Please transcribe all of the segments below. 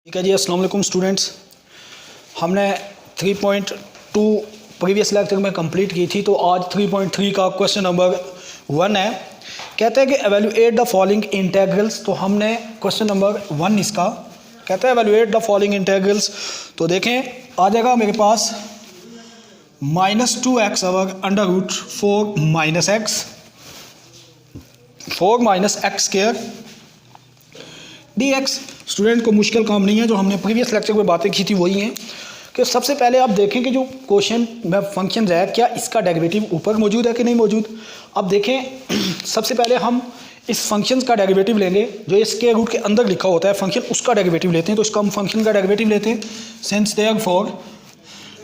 ठीक है जी, अस्सलाम वालेकुम स्टूडेंट्स। हमने 3.2 प्रीवियस लेक्चर में कंप्लीट की थी, तो आज 3.3 का क्वेश्चन नंबर 1 है। कहते हैं कि एवेल्यूएट द फॉलोइंग इंटेग्रल्स। तो हमने क्वेश्चन नंबर 1 इसका कहता है एवेल्यूएट द फॉलोइंग इंटेग्रल्स। तो देखें, आ जाएगा मेरे पास -2x over under root 4 minus x square dx। Student को मुश्किल काम नहीं है, जो हमने प्रीवियस लेक्चर में बातें की थी वही हैं कि सबसे पहले आप देखें कि जो क्वेश्चन में फंक्शन है क्या इसका डेरिवेटिव ऊपर मौजूद है कि नहीं मौजूद। अब देखें, सबसे पहले हम इस फंक्शन का डेरिवेटिव लेंगे जो इसके रूट के अंदर लिखा होता है फंक्शन, उसका डेरिवेटिव लेते हैं। तो इसका हम फंक्शन का डेरिवेटिव लेते हैं। Since therefore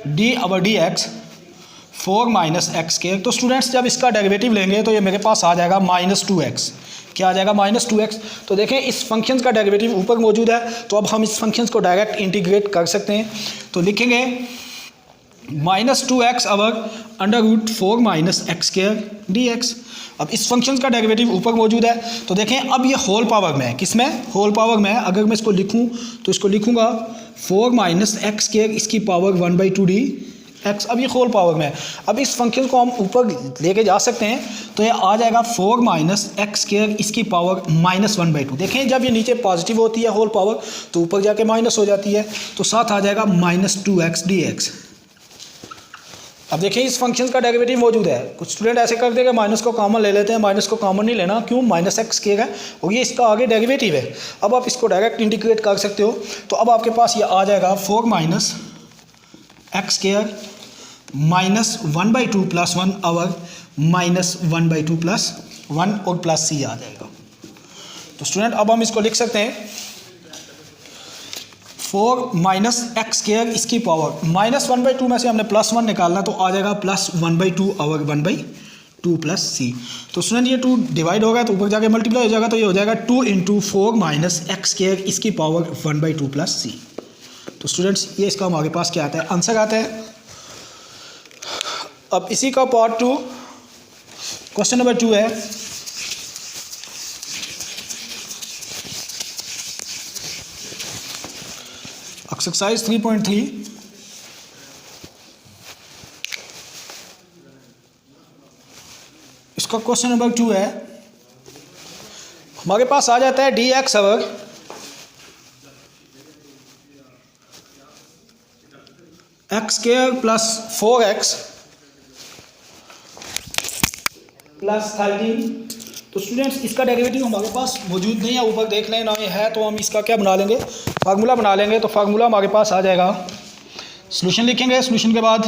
D over D x 4 minus x square. तो स्टूडेंट्स जब इसका डेरिवेटिव लेंगे तो ये मेरे पास आ जाएगा -2x। क्या आ जाएगा? -2x। तो देखें, इस फंक्शन का डेरिवेटिव ऊपर मौजूद है, तो अब हम इस फंक्शन को डायरेक्ट इंटीग्रेट कर सकते हैं। तो लिखेंगे -2x over under root 4 minus x square dx। अब इस फंक्शन का डेरिवेटिव ऊपर मौजूद है, तो देखें अब ये होल पावर में है। किसमें? होल पावर में है। अगर मैं इसको लिखूं तो इसको लिखूंगा 4 माइनस एक्स स्क्वायर इसकी पावर 1/2 dx। अब ये होल पावर में है। अब इस फंक्शन को हम ऊपर लेके जा सकते हैं, तो ये आ जाएगा 4 माइनस एक्स स्क्वायर इसकी पावर -1/2। देखें, जब ये नीचे पॉजिटिव होती है होल पावर तो ऊपर जाके माइनस हो जाती है, तो साथ आ जाएगा -2x dx। अब देखिए, इस फंक्शन का डेरिवेटिव मौजूद है। कुछ स्टूडेंट ऐसे कर देंगे, माइनस को कॉमन ले लेते हैं। माइनस को कॉमन नहीं लेना, क्यों? -x स्क्वायर है और ये इसका आगे डेरिवेटिव है। अब आप इसको डायरेक्ट इंटीग्रेट कर सकते हो। तो अब आपके पास ये आ जाएगा 4 माइनस एक्स स्क्वायर -1/2 + 1 ओवर -1/2 + 1 और प्लस c आ जाएगा। तो स्टूडेंट अब हम इसको लिख सकते हैं 4 माइनस एक्स स्क्वायर इसकी पावर -1/2 में से हमने +1 निकालना, तो आ जाएगा +1/2 ओवर 1/2 + c। तो स्टूडेंट ये 2 डिवाइड होगा तो ऊपर जाके मल्टीप्लाई हो जाएगा, तो ये हो जाएगा 2 × 4 माइनस एक्स स्क्वायर इसकी पावर 1/2 + c। तो स्टूडेंट्स ये इसका हमारे पास क्या आता है? आंसर आता है। अब इसी का पार्ट 2 क्वेश्चन नंबर 2 है। एक्सरसाइज 3.3। इसका क्वेश्चन नंबर 2 है। हमारे पास आ जाता है dx over x square plus 4x plus 13। तो स्टूडेंट्स इसका डेरिवेटिव हमारे पास मौजूद नहीं है, ऊपर देख लें ना ये है, तो हम इसका क्या बना लेंगे? फार्मूला बना लेंगे। तो फार्मूला हमारे पास आ जाएगा, सॉल्यूशन लिखेंगे। सॉल्यूशन के बाद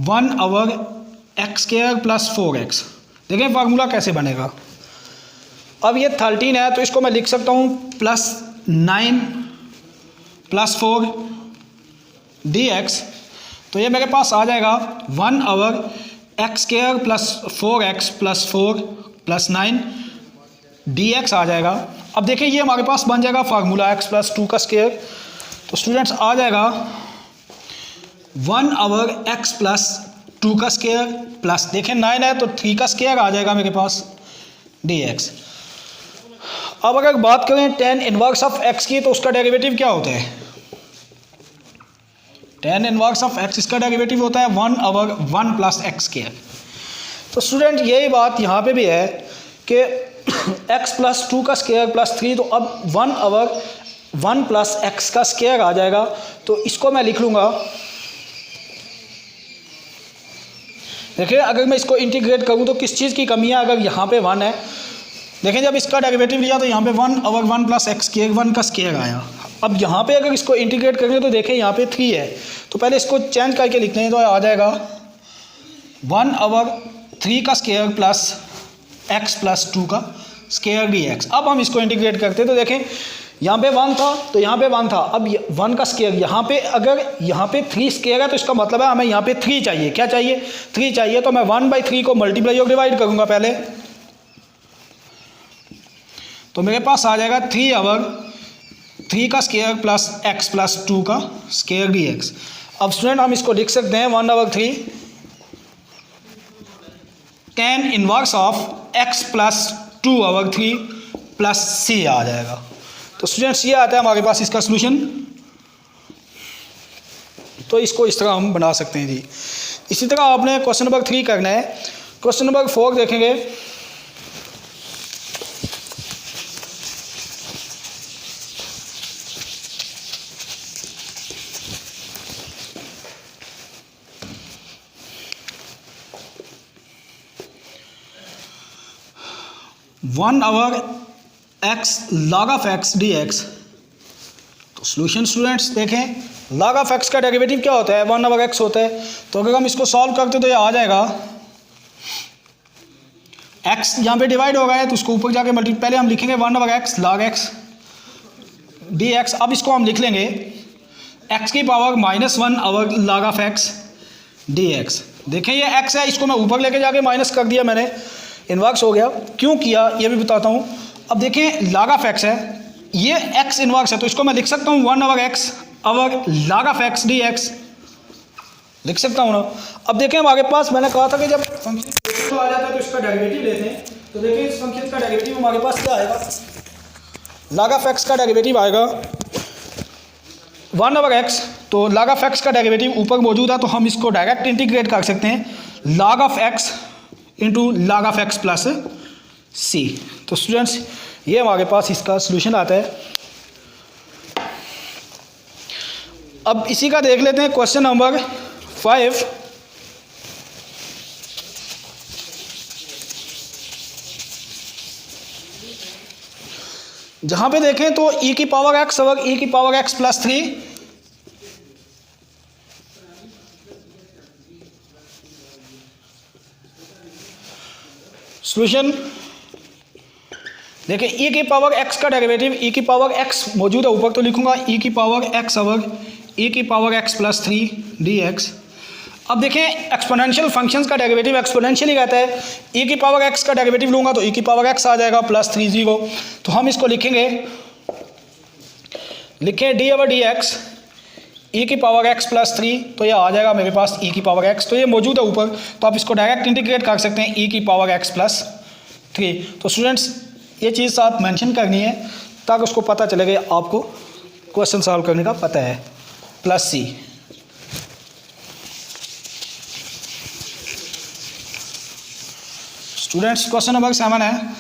1 over x square plus 4x। देखें फार्मूला कैसे बनेगा। अब ये 13 है, तो इसको मैं लिख सकता हूँ +9 + 4 dx। तो ये मेरे पास आ जाएगा 1 over x square plus 4x plus 4 plus 9 dx आ जाएगा। अब देखिए ये हमारे पास बन जाएगा फार्मूला x + 2 का स्क्वायर। तो स्टूडेंट्स आ जाएगा 1 ओवर x + 2 का स्क्वायर प्लस, देखें 9 है तो 3 का स्क्वायर आ जाएगा मेरे पास dx। अब अगर बात करें tan इनवर्स ऑफ x की, तो उसका डेरिवेटिव क्या होता है? tan इनवर्स ऑफ x इसका डेरिवेटिव होता है 1 ओवर 1 + x स्क्वायर। तो स्टूडेंट यही बात यहाँ पे भी है कि x + 2 का स्क्वायर प्लस 3, तो अब 1 ओवर 1 + x का स्क्वायर आ जाएगा। तो इसको मैं लिख लूँगा, देखिए अगर मैं इसको इंटीग्रेट करूँ तो किस चीज़ की कमी है? अगर यहाँ पे 1 है, देखें जब इसका डेरिवेटिव लिया तो यहाँ पे 1 ओवर 1 + x स्क्वायर 1 का स्क्वायर आया। अब यहाँ पे अगर इसको इंटीग्रेट करेंगे तो देखें यहाँ पे 3 है, तो पहले इसको चेंज करके लिखते हैं। तो आ जाएगा 1 ओवर 3 का स्क्वायर प्लस x + 2 का स्क्वायर dx। अब हम इसको इंटीग्रेट करते हैं, तो देखें यहाँ पे 1 था तो यहाँ पे 1 था। अब 1 का स्क्वायर यहाँ पे, अगर यहाँ पे 3 स्क्वायर है तो इसका मतलब है हमें यहाँ पे 3 चाहिए। क्या चाहिए? 3 चाहिए। तो मैं 1/3 को मल्टीप्लाई और डिवाइड करूँगा पहले, तो मेरे पास आ जाएगा 3 ओवर 3 का स्क्वायर प्लस x + 2 का स्क्वायर dx। अब स्टूडेंट हम इसको लिख सकते हैं 1 over 3 tan inverse of x + 2 over 3 plus c आ जाएगा। तो स्टूडेंट्स ये आता है हमारे पास इसका सोल्यूशन। तो इसको इस तरह हम बना सकते हैं जी। इसी तरह आपने क्वेश्चन नंबर 3 करना है। क्वेश्चन नंबर 4 देखेंगे। One hour x log of x d x. तो सोल्यूशन स्टूडेंट्स देखें, log ऑफ एक्स का डेरिवेटिव क्या होता है, 1 ओवर एक्स होता है। तो अगर हम इसको सॉल्व करते तो ये आ जाएगा, x यहाँ पे डिवाइड हो गया है तो उसको ऊपर जाके पहले हम लिखेंगे 1 over x log x d x. अब इसको हम लिख लेंगे x की power -1 over log of x d x. देखें ये x है, इसको मैं ऊपर लेके जाके माइनस कर दिया मैंने, इन्वर्स हो गया। क्यों किया ये भी बताता हूँ। अब देखें log ऑफ एक्स है, ये x इन्वर्स है, तो इसको मैं लिख सकता हूँ 1 over x over log of x d x, लिख सकता हूँ ना। अब देखें हमारे पास मैंने कहा था कि जब फंक्शन आ जाता है तो इसका डेरिवेटिव लेते हैं। तो देखें इस फंक्शन का डेरिवेटिव हमारे पास क्या आएगा, log ऑफ एक्स का डेरिवेटिव आएगा 1 ओवर एक्स। तो log ऑफ एक्स का डेरिवेटिव ऊपर मौजूद है तो हम इसको डायरेक्ट इंटीग्रेट कर सकते हैं, log of x into log of x plus c. तो स्टूडेंट्स ये हमारे पास इसका सोल्यूशन आता है। अब इसी का देख लेते हैं क्वेश्चन नंबर 5। जहां पे देखें तो e की पावर x ओवर e की पावर x प्लस 3 सोल्यूशन। देखिए e की पावर x का डेरिवेटिव, e की पावर x मौजूद है ऊपर तो लिखूंगा e की पावर x ओवर e की पावर x प्लस 3 dx। अब देखें एक्सपोनेंशियल फंक्शंस का डेरिवेटिव एक्सपोनेंशियल ही रहता है। e की पावर x का डेरिवेटिव लूंगा तो e की पावर x आ जाएगा प्लस 3 0। तो हम इसको लिखेंगे, लिखें d over D x e की पावर x प्लस 3, तो ये आ जाएगा मेरे पास e की पावर x। तो ये मौजूद है ऊपर तो आप इसको डायरेक्ट इंटीग्रेट कर सकते हैं e की पावर x प्लस 3। तो स्टूडेंट्स ये चीज़ आप मेंशन करनी है ताकि उसको पता चलेगा आपको क्वेश्चन सॉल्व करने का पता है, plus C. Students question number 7 है,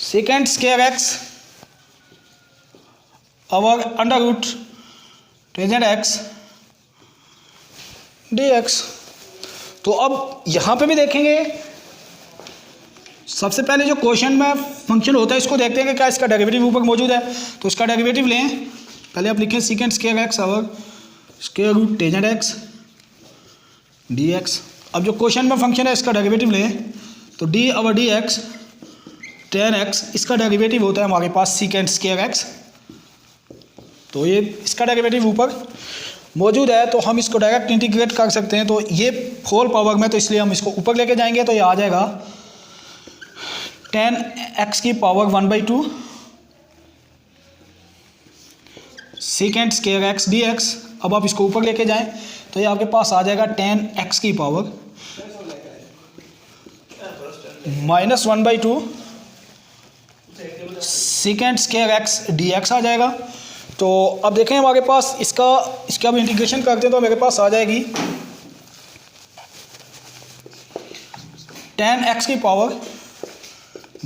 second square x over under root tangent x d x. तो अब यहाँ पे भी देखेंगे, सबसे पहले जो क्वेश्चन में फंक्शन होता है इसको देखते हैं कि क्या इसका डेरिवेटिव ऊपर मौजूद है। तो इसका डेरिवेटिव लें, पहले आप लिखें second square x over square root tangent x d x. अब जो क्वेश्चन में फंक्शन है इसका डेरिवेटिव लें तो D over D x ten x, इसका डेरिवेटिव होता है हमारे पास सेकेंड स्क्वायर एक्स। तो ये इसका डेरिवेटिव ऊपर मौजूद है तो हम इसको डायरेक्ट इंटीग्रेट कर सकते हैं। तो ये होल पावर में, तो इसलिए हम इसको ऊपर लेके जाएंगे तो ये आ जाएगा 10x की power 1/2 second square x d x. अब आप इसको ऊपर लेके जाएं तो ये आपके पास आ जाएगा 10x की power -1/2 second square x d x आ जाएगा। तो अब देखें हमारे पास इसका भी इंटीग्रेशन करते हैं तो मेरे पास आ जाएगी 10x की पावर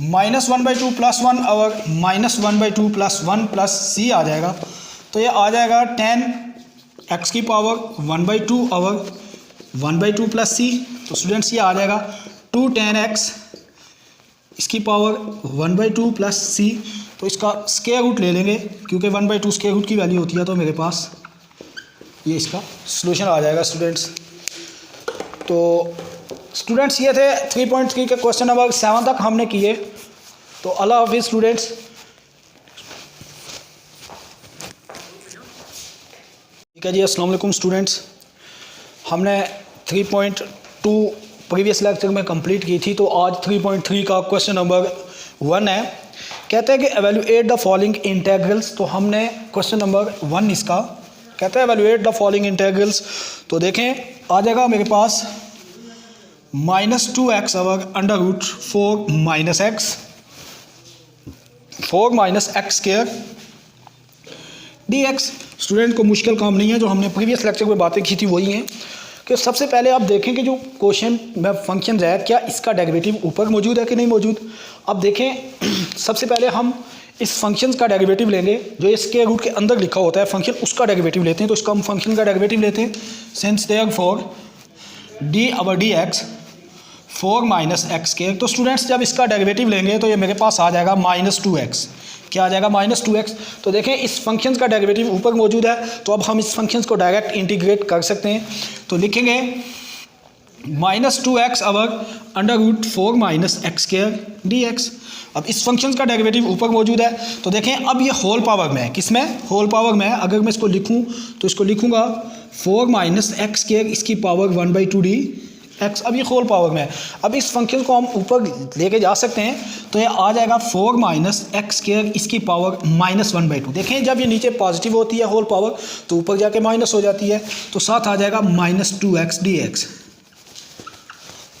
-1/2 प्लस 1 और -1/2 प्लस 1 प्लस c आ जाएगा। तो ये आ जाएगा 10x की पावर 1/2 और 1/2 प्लस c। तो स्टूडेंट्स ये आ जाएगा 210x इसकी पावर 1/2 प्लस c। तो इसका स्क्वायर रूट ले लेंगे क्योंकि 1/2 स्क्वायर रूट की वैल्यू होती है। तो मेरे पास ये इसका सॉल्यूशन आ जाएगा स्टूडेंट्स। तो स्टूडेंट्स ये थे 3.3 के क्वेश्चन नंबर 7 तक हमने किए। तो अल्लाह हाफिज़ स्टूडेंट्स। ठीक है जी, अस्सलाम वालेकुम स्टूडेंट्स। हमने 3.2 प्रीवियस लेक्चर में कंप्लीट की थी। तो आज 3.3 का क्वेश्चन नंबर 1 है। कहते हैं कि एवेल्यूएट द फॉलोइंग इंटेग्रल्स। तो हमने क्वेश्चन नंबर 1 इसका कहता है एवेल्यूएट द फॉलोइंग इंटेग्रल्स। तो देखें आ जाएगा मेरे पास -2x over under root 4 - x 4 minus x square d x. Student को मुश्किल काम नहीं है, जो हमने प्रीवियस लेक्चर में बातें की थी वही हैं कि सबसे पहले आप देखें कि जो क्वेश्चन में फंक्शन है क्या इसका डेरिवेटिव ऊपर मौजूद है कि नहीं मौजूद। अब देखें सबसे पहले हम इस फंक्शन का डेरिवेटिव लेंगे, जो इसके रूट के अंदर लिखा होता है फंक्शन, उसका डेरिवेटिव लेते हैं। तो इसका हम फंक्शन का डेरिवेटिव लेते हैं। Since therefore d over d x 4 minus x square. तो स्टूडेंट्स जब इसका डेरिवेटिव लेंगे तो ये मेरे पास आ जाएगा -2x। क्या आ जाएगा? -2x। तो देखें इस फंक्शन का डेरिवेटिव ऊपर मौजूद है, तो अब हम इस फंक्शन को डायरेक्ट इंटीग्रेट कर सकते हैं। तो लिखेंगे -2x अवर √4 minus x square d x. अब इस फंक्शन का डेरिवेटिव ऊपर मौजूद है, तो देखें अब ये होल पावर में है। किस में? होल पावर में है। अगर मैं इसको लिखूं तो इसको लिखूंगा 4 माइनस एक्स स्क्वायर इसकी पावर 1/2 डी एक्स। अब ये होल पावर में है। अब इस फंक्शन को हम ऊपर लेके जा सकते हैं, तो ये आ जाएगा 4 माइनस एक्स स्क्वायर इसकी पावर -1/2। देखें जब ये नीचे पॉजिटिव होती है होल पावर तो ऊपर जाके माइनस हो जाती है, तो साथ आ जाएगा -2x डी एक्स।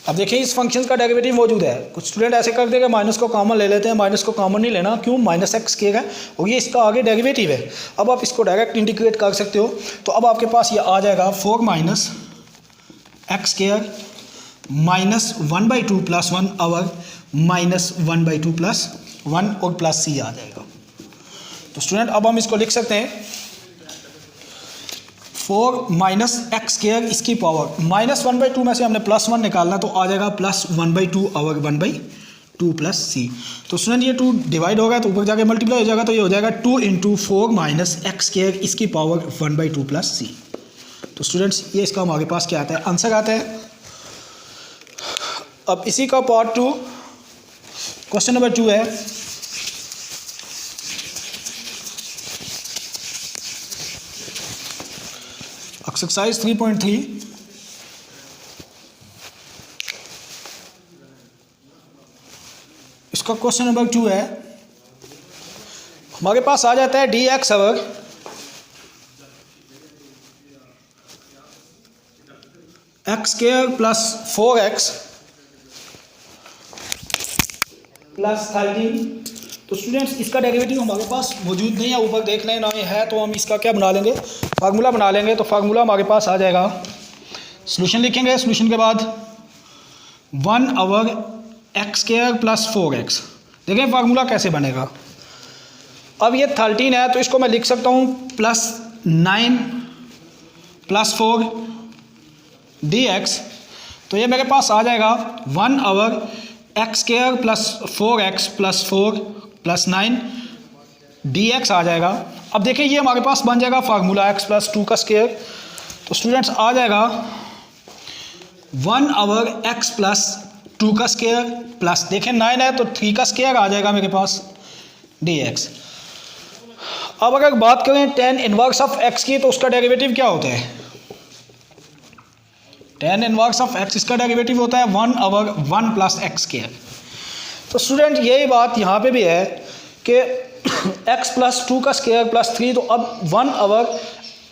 अब देखिए इस फंक्शन का डेरिवेटिव मौजूद है। कुछ स्टूडेंट ऐसे कर देंगे माइनस को कॉमन ले लेते हैं, माइनस को कॉमन नहीं लेना। क्यों? -x स्क्वायर है और ये इसका आगे डेरिवेटिव है। अब आप इसको डायरेक्ट इंटीग्रेट कर सकते हो। तो अब आपके पास ये आ जाएगा 4 माइनस एक्स स्क्वायर -1/2 + 1 अवर -1/2 + 1 और प्लस c आ जाएगा। तो स्टूडेंट अब हम इसको लिख सकते हैं 4 माइनस एक्स स्क्वायर इसकी पावर -1/2 में से हमने +1 निकालना, तो आ जाएगा +1/2 अवर 1/2 + c। तो स्टूडेंट ये 2 डिवाइड होगा तो ऊपर जाके मल्टीप्लाई हो जाएगा, तो ये हो जाएगा 2 × 4 माइनस एक्स स्क्वायर इसकी पावर 1/2 + c। तो स्टूडेंट्स ये इसका हमारे पास क्या आता है? आंसर आता है। अब इसी का पार्ट 2 क्वेश्चन नंबर 2 है। एक्सरसाइज 3.3। इसका क्वेश्चन नंबर 2 है। हमारे पास आ जाता है डी एक्स अवर एक्स स्क्वायर + 4x + 13। तो स्टूडेंट्स इसका डेरिवेटिव हमारे पास मौजूद नहीं है, ऊपर देख लें ना ये है, तो हम इसका क्या बना लेंगे? फार्मूला बना लेंगे। तो फार्मूला हमारे पास आ जाएगा, सॉल्यूशन लिखेंगे। सॉल्यूशन के बाद 1 अवर एक्स स्क्वायर + 4x। देखें फार्मूला कैसे बनेगा। अब ये 13 है तो इसको मैं लिख सकता हूँ +9 + 4 dx। तो ये मेरे पास आ जाएगा 1 अवर एक्स स्क्वायर + 4x + 4 + 9 dx आ जाएगा। अब देखिए ये हमारे पास बन जाएगा फार्मूला x + 2 का स्क्वायर। तो स्टूडेंट्स आ जाएगा 1 अवर x + 2 का स्क्वायर प्लस, देखें 9 है तो 3 का स्क्वायर आ जाएगा मेरे पास dx। अब अगर बात करें tan इनवर्स ऑफ x की, तो उसका डेरिवेटिव क्या होता है? tan इनवर्स ऑफ x इसका डेरिवेटिव होता है 1 अवर 1 + x स्क्वायर। तो स्टूडेंट यही बात यहाँ पे भी है कि x + 2 का स्क्वायर + 3, तो अब 1 अवर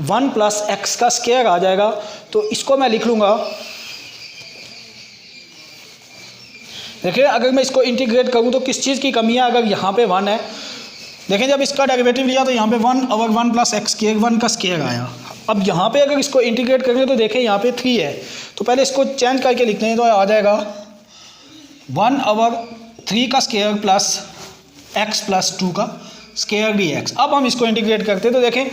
1 + x का स्क्वायर आ जाएगा। तो इसको मैं लिख लूँगा, देखिए अगर मैं इसको इंटीग्रेट करूँ तो किस चीज़ की कमी है? अगर यहाँ पे 1 है, देखें जब इसका डेरिवेटिव लिया तो यहाँ पे 1 अवर 1 + x स्क्वायर 1 का स्क्वायर आया। अब यहाँ पे अगर इसको इंटीग्रेट करेंगे तो देखें यहाँ पे 3 है, तो पहले इसको चेंज करके लिखते हैं। तो आ जाएगा 1 अवर 3 का स्क्वायर प्लस x + 2 का स्क्वायर dx। अब हम इसको इंटीग्रेट करते हैं तो देखें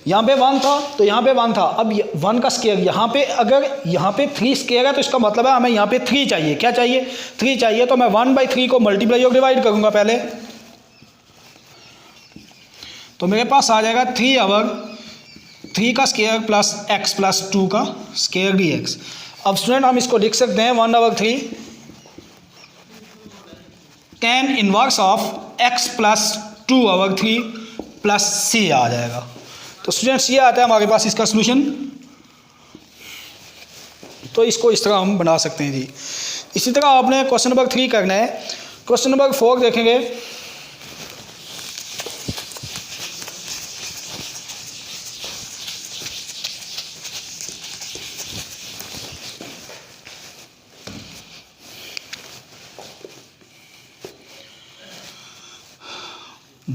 यहाँ पे 1 था तो यहाँ पे 1 था, अब 1 का स्क्वायर यहाँ पे, अगर यहाँ पे 3 स्क्वायर है तो इसका मतलब है हमें यहाँ पे 3 चाहिए। क्या चाहिए? 3 चाहिए। तो मैं 1/3 को मल्टीप्लाई और डिवाइड करूँगा पहले, तो मेरे पास आ जाएगा 3 अवर 3 का स्क्वायर प्लस x + 2 का स्क्वायर dx। अब स्टूडेंट हम इसको लिख सकते हैं 1 अवर 3 tan inverse of x + 2 our 3 + c आ जाएगा। तो स्टूडेंट्स ये आता है हमारे पास इसका सॉल्यूशन। तो इसको इस तरह हम बना सकते हैं जी। इसी तरह आपने क्वेश्चन नंबर 3 करना है। क्वेश्चन नंबर 4 देखेंगे।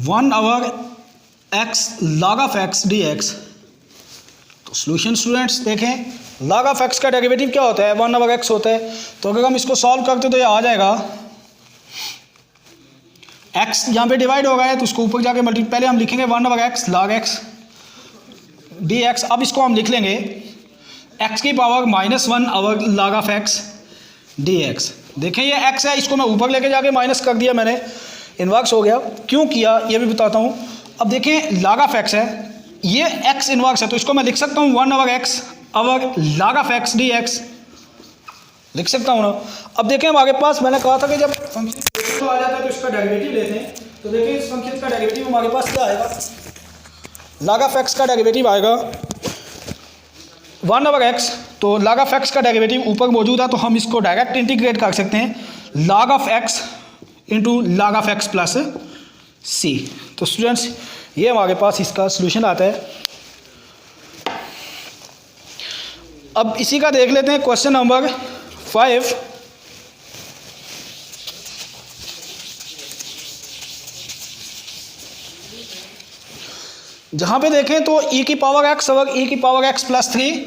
1/x log of x dx। तो सॉल्यूशन स्टूडेंट्स देखें, log of x का डेरिवेटिव क्या होता है, 1/x होता है। तो अगर हम इसको सॉल्व करते तो ये आ जाएगा, x यहाँ पे डिवाइड हो गया है तो उसको ऊपर जाके पहले हम लिखेंगे 1/x log x dx। अब इसको हम लिख लेंगे x की power -1 log of x dx। देखें ये x है, इसको मैं ऊपर लेके जाके माइनस कर दिया मैंने, इन्वर्स हो गया। क्यों किया ये भी बताता हूँ। अब देखें log of x है, ये x इन्वर्स है, तो इसको मैं लिख सकता हूँ 1/x log of x dx, लिख सकता हूँ ना। अब देखें हमारे पास, मैंने कहा था कि जब फंक्शन आ जाता है तो इसका डेरिवेटिव लेते हैं। तो देखें इस फंक्शन का डेरिवेटिव हमारे पास क्या आएगा, log of x का डेरिवेटिव आएगा 1/x। तो log of x का डेरिवेटिव ऊपर मौजूद है, तो हम इसको डायरेक्ट इंटीग्रेट कर सकते हैं log of x into log of x plus c। तो स्टूडेंट्स ये हमारे पास इसका सॉल्यूशन आता है। अब इसी का देख लेते हैं क्वेश्चन नंबर 5। जहां पे देखें तो e की पावर x और e की पावर x प्लस 3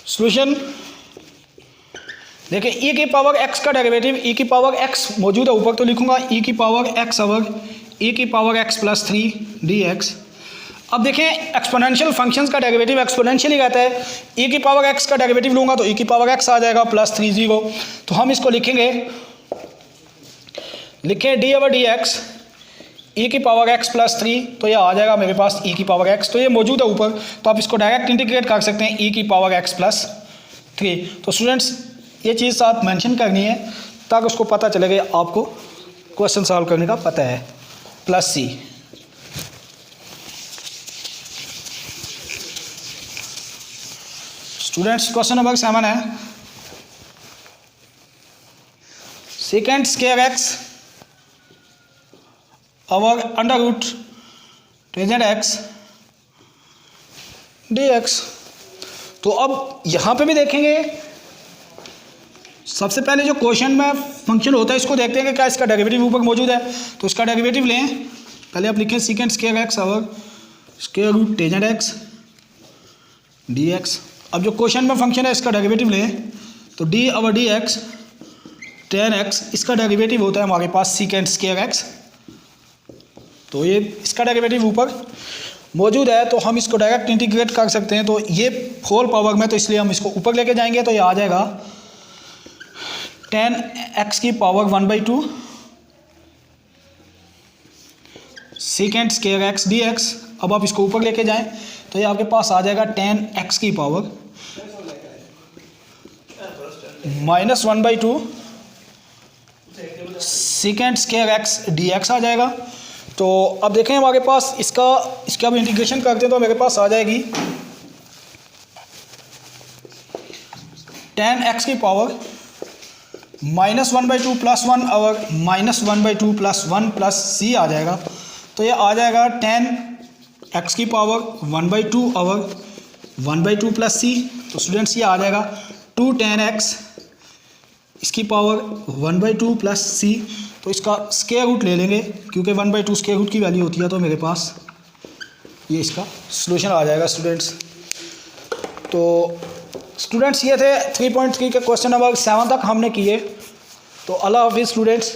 सॉल्यूशन देखिए, e की पावर x का डेरिवेटिव, e की पावर x मौजूद है ऊपर, तो लिखूंगा e की पावर x और e की पावर x प्लस 3 dx। अब देखें एक्सपोनेंशियल फंक्शंस का डेरिवेटिव एक्सपोनेंशियल ही रहता है। e की पावर x का डेरिवेटिव लूँगा तो e की पावर x आ जाएगा प्लस 3 तो हम इसको लिखें d/dx e की पावर x प्लस 3, तो ये आ जाएगा मेरे पास e की पावर x। तो ये मौजूद है ऊपर, तो आप इसको डायरेक्ट इंटीग्रेट कर सकते हैं e की पावर x प्लस 3। तो स्टूडेंट्स ये चीज़ साथ मेंशन करनी है ताकि उसको पता चले कि आपको क्वेश्चन सॉल्व करने का पता है, plus c। Students question number 7 है, सेकेंड स्क्वायर x और under root tangent x dx। तो अब यहाँ पे भी देखेंगे, सबसे पहले जो क्वेश्चन में फंक्शन होता है इसको देखते हैं कि क्या इसका डेरिवेटिव ऊपर मौजूद है। तो इसका डेरिवेटिव लें, पहले आप लिखें सेकेंड स्क्वायर x और square root tangent x dx। अब जो क्वेश्चन में फंक्शन है इसका डेरिवेटिव लें, तो d और dx tan x, इसका डेरिवेटिव होता है हमारे पास सेकेंड स्क्वायर x। तो ये इसका डेरिवेटिव ऊपर मौजूद है, तो हम इसको डायरेक्ट इंटीग्रेट कर सकते हैं। तो ये होल पावर में, तो इसलिए हम इसको ऊपर लेके जाएंगे, तो ये आ जाएगा tan x की power 1/2 second square x dx। अब आप इसको ऊपर लेके जाएं तो ये आपके पास आ जाएगा tan x की power -1/2 second square x dx आ जाएगा। तो अब देखें हमारे पास इसका अब इंटीग्रेशन करते हैं तो मेरे पास आ जाएगी tan x की पावर -1/2 प्लस 1 और -1/2 प्लस 1 प्लस c आ जाएगा। तो ये आ जाएगा tan x की पावर 1/2 और 1/2 प्लस c। तो स्टूडेंट्स ये आ जाएगा 2 tan x इसकी पावर 1/2 प्लस c। तो इसका स्क्वायर रूट ले लेंगे क्योंकि 1/2 स्क्वायर रूट की वैल्यू होती है, तो मेरे पास ये इसका सॉल्यूशन आ जाएगा स्टूडेंट्स। तो स्टूडेंट्स ये थे 3.3 के क्वेश्चन नंबर 7 तक हमने किए। तो अल्लाह हाफिज़ स्टूडेंट्स।